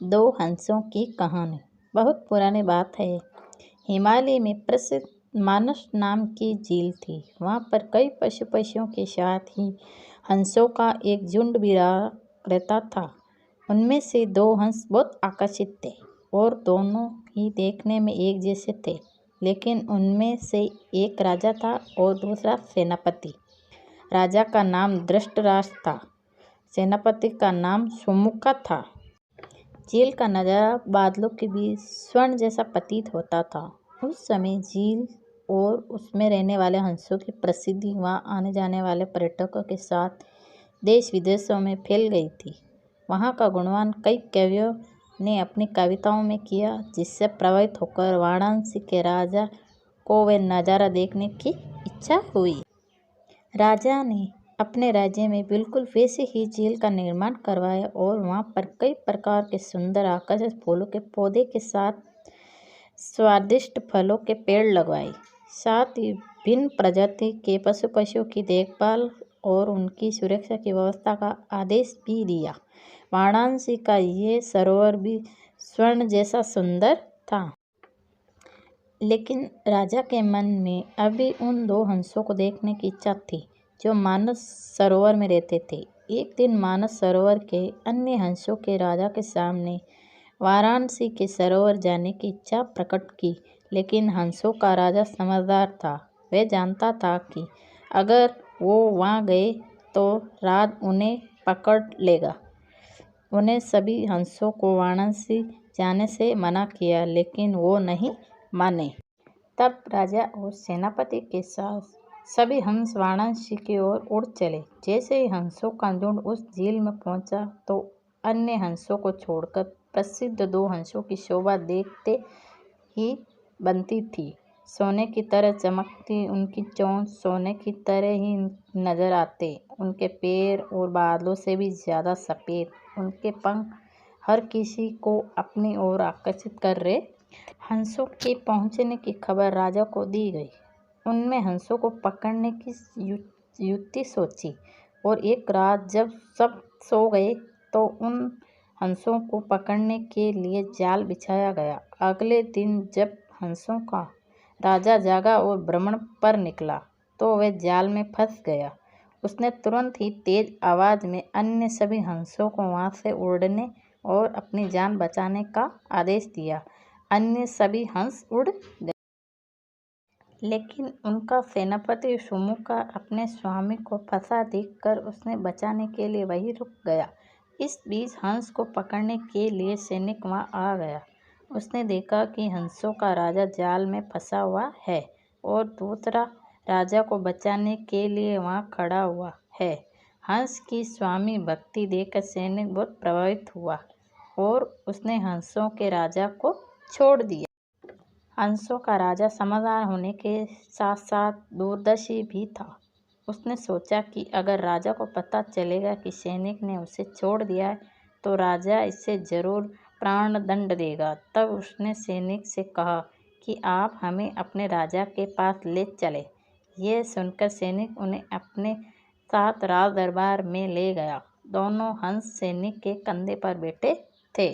दो हंसों की कहानी। बहुत पुरानी बात है। हिमालय में प्रसिद्ध मानस नाम की झील थी। वहाँ पर कई पशुओं के साथ ही हंसों का एक झुंड भी रहता था। उनमें से दो हंस बहुत आकर्षित थे और दोनों ही देखने में एक जैसे थे, लेकिन उनमें से एक राजा था और दूसरा सेनापति। राजा का नाम धृतराष्ट्र था, सेनापति का नाम सुमुखा था। झील का नज़ारा बादलों के बीच स्वर्ण जैसा प्रतीत होता था। उस समय झील और उसमें रहने वाले हंसों की प्रसिद्धि वहाँ आने जाने वाले पर्यटकों के साथ देश विदेशों में फैल गई थी। वहाँ का गुणगान कई कवियों ने अपनी कविताओं में किया, जिससे प्रभावित होकर वाराणसी के राजा को वह नज़ारा देखने की इच्छा हुई। राजा ने अपने राज्य में बिल्कुल वैसे ही झील का निर्माण करवाया और वहाँ पर कई प्रकार के सुंदर आकर्षक फूलों के पौधे के साथ स्वादिष्ट फलों के पेड़ लगवाए। साथ ही भिन्न प्रजाति के पशुओं की देखभाल और उनकी सुरक्षा की व्यवस्था का आदेश भी दिया। वाराणसी का ये सरोवर भी स्वर्ण जैसा सुंदर था। लेकिन राजा के मन में अभी उन दो हंसों को देखने की इच्छा थी जो मानस सरोवर में रहते थे। एक दिन मानस सरोवर के अन्य हंसों के राजा के सामने वाराणसी के सरोवर जाने की इच्छा प्रकट की, लेकिन हंसों का राजा समझदार था। वह जानता था कि अगर वो वहाँ गए तो राज उन्हें पकड़ लेगा। उन्हें सभी हंसों को वाराणसी जाने से मना किया, लेकिन वो नहीं माने। तब राजा और सेनापति के साथ सभी हंस वाराणसी की ओर उड़ चले। जैसे ही हंसों का झुंड उस झील में पहुंचा तो अन्य हंसों को छोड़कर प्रसिद्ध दो हंसों की शोभा देखते ही बनती थी। सोने की तरह चमकती उनकी चोंच सोने की तरह ही नजर आते। उनके पैर और बादलों से भी ज़्यादा सफ़ेद। उनके पंख हर किसी को अपनी ओर आकर्षित कर रहे। हंसों के पहुंचने की खबर राजा को दी गई। उनमें हंसों को पकड़ने की युक्ति सोची और एक रात जब सब सो गए तो उन हंसों को पकड़ने के लिए जाल बिछाया गया। अगले दिन जब हंसों का राजा जागा और भ्रमण पर निकला तो वह जाल में फंस गया। उसने तुरंत ही तेज आवाज़ में अन्य सभी हंसों को वहाँ से उड़ने और अपनी जान बचाने का आदेश दिया। अन्य सभी हंस उड़ गए, लेकिन उनका सेनापति सुमुखा अपने स्वामी को फंसा देखकर उसने बचाने के लिए वहीं रुक गया। इस बीच हंस को पकड़ने के लिए सैनिक वहाँ आ गया। उसने देखा कि हंसों का राजा जाल में फंसा हुआ है और दूसरा राजा को बचाने के लिए वहाँ खड़ा हुआ है। हंस की स्वामी भक्ति देखकर सैनिक बहुत प्रभावित हुआ और उसने हंसों के राजा को छोड़ दिया। हंसों का राजा समझदार होने के साथ साथ दूरदर्शी भी था। उसने सोचा कि अगर राजा को पता चलेगा कि सैनिक ने उसे छोड़ दिया है तो राजा इसे जरूर प्राणदंड देगा। तब उसने सैनिक से कहा कि आप हमें अपने राजा के पास ले चले। यह सुनकर सैनिक उन्हें अपने साथ राज दरबार में ले गया। दोनों हंस सैनिक के कंधे पर बैठे थे।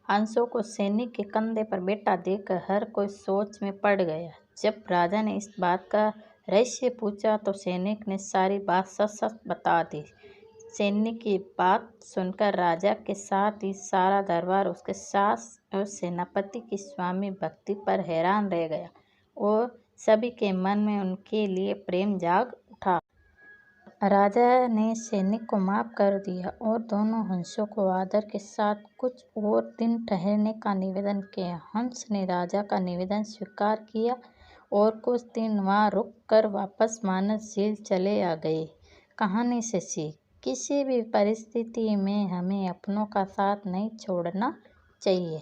हंसों को सैनिक के कंधे पर बैठा देखकर हर कोई सोच में पड़ गया। जब राजा ने इस बात का रहस्य पूछा तो सैनिक ने सारी बात सच सच बता दी। सैनिक की बात सुनकर राजा के साथ ही सारा दरबार उसके सास और सेनापति की स्वामी भक्ति पर हैरान रह गया और सभी के मन में उनके लिए प्रेम जाग उठा। राजा ने सैनिक को माफ कर दिया और दोनों हंसों को आदर के साथ कुछ और दिन ठहरने का निवेदन किया। हंस ने राजा का निवेदन स्वीकार किया और कुछ दिन वहाँ रुक कर वापस मानस झील चले आ गए। कहानी से सीख: किसी भी परिस्थिति में हमें अपनों का साथ नहीं छोड़ना चाहिए।